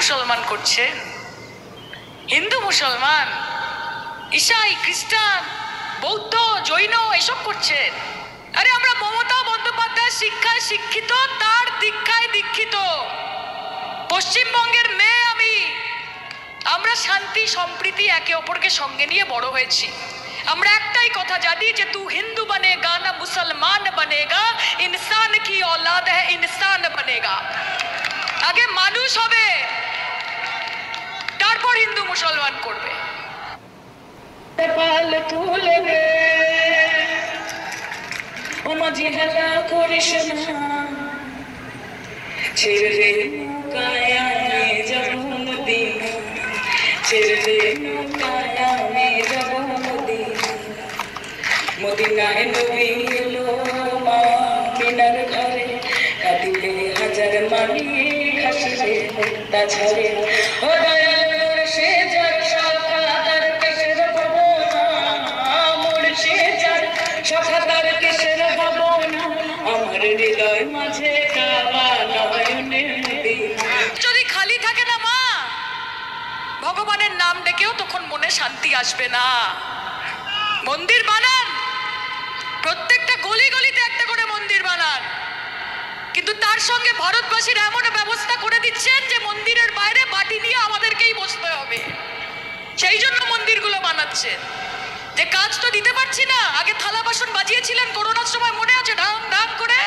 মুসলমান করছে, হিন্দু মুসলমান, ঈসাই, খ্রিস্টান, বৌদ্ধ, জৈন এসব করছেন। আরে আমরা মমতা বন্দ্যোপাধ্যায় শিক্ষায় শিক্ষিত, তার দীক্ষায় দীক্ষিত পশ্চিমবঙ্গের মেয়ে আমি। আমরা শান্তি সম্প্রীতি একে অপরকে সঙ্গে নিয়ে বড় হয়েছি। আমরা একটাই কথা জানি যে তু হিন্দু বনেগা না মুসলমান বনেগা, ইনসান কি औलाद है ইনসান বনেগা। আগে মানুষ হবে, তারপর হিন্দু মুসলমান করবে। পাল তুলে দে ও মাঝি হেলা করিস না, ছেড়ে দে নৌকায় আমি যাব মদিনা, ছেড়ে দে নৌকায় আমি যাব মদিনা। মদিনায় নবী এলো মা মিনার ঘরে, কাঁদিলে হাজার মানি হাসিলে মুক্তা ঝরে। ও দয়াল সে যার শাখা তার কেসের ভাবনা, মোর সে যার শাখা তার কেসের ভাবনা, আমার হৃদয় মাঝে কাবা নয়নের মদিনা। যদি খালি থাকে না মা, ভগবানের নাম ডেকেও তখন মনে শান্তি আসবে না। মন্দির বানান, প্রত্যেকটা গলি গলিতে একটা করে মন্দির বানান, কিন্তু তার সঙ্গে ভারতবাসীর এমন ব্যবস্থা করে দিচ্ছেন যে মন্দিরের বাইরে বাটি নিয়ে আমাদেরকেই বসতে হবে। সেই জন্য মন্দিরগুলো বানাচ্ছেন, যে কাজ তো দিতে পারছি না। আগে থালা বাসন বাজিয়েছিলেন করোনার সময়, মনে আছে, ঢাম ঢাম করে।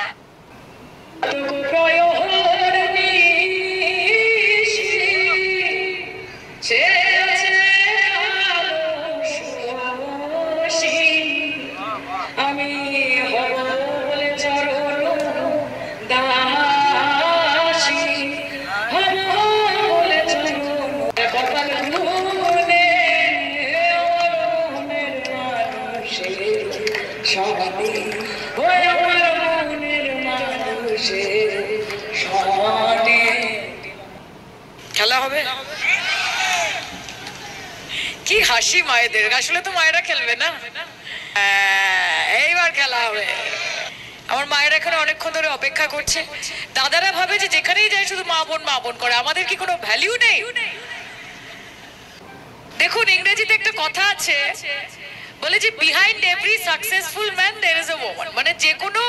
আমি হব বলে চরণ দাসী, হব বলে চরণ কপাল ধুনে মনের মানুষের সঙ্গে, ওই আমার মনের মানুষের সঙ্গে খেলা হবে। কি হাসি মায়েদের, আসলে তো মায়েরা খেলবে না, এইবার খেলা হবে। আমার মায়েরা এখানে অনেকক্ষণ ধরে অপেক্ষা করছে। দাদারা ভাবে যে যেখানেই যায় শুধু মা বোন করে, আমাদের কি কোনো ভ্যালিউ নেই? দেখুন, ইংরেজিতে একটা কথা আছে, বলে যে behind every successful man there is a woman. মানে যে কোনো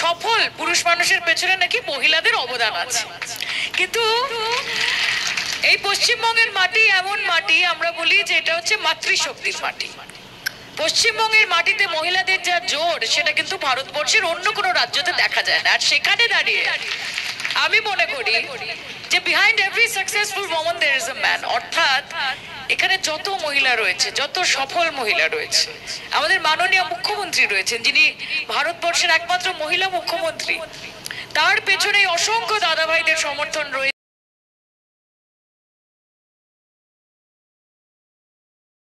সফল পুরুষ মানুষের পেছনে নাকি মহিলাদের অবদান আছে। কিন্তু এই পশ্চিমবঙ্গের মাটি এমন মাটি, আমরা বলি যে এটা হচ্ছে মাতৃশক্তির মাটি। পশ্চিমবঙ্গের মাটিতে মহিলাদের যা জোর, সেটা কিন্তু ভারতবর্ষের অন্য কোনো রাজ্যতে দেখা যায় না। আর সেখানে দাঁড়িয়ে আমি মনে করি যে behind every successful woman there is a man. অর্থাৎ এখানে যত মহিলা রয়েছে, যত সফল মহিলা রয়েছে, আমাদের মাননীয় মুখ্যমন্ত্রী রয়েছেন, যিনি ভারতবর্ষের একমাত্র মহিলা মুখ্যমন্ত্রী, তার পেছনে অসংখ্য দাদাভাইদের সমর্থন রয়েছে।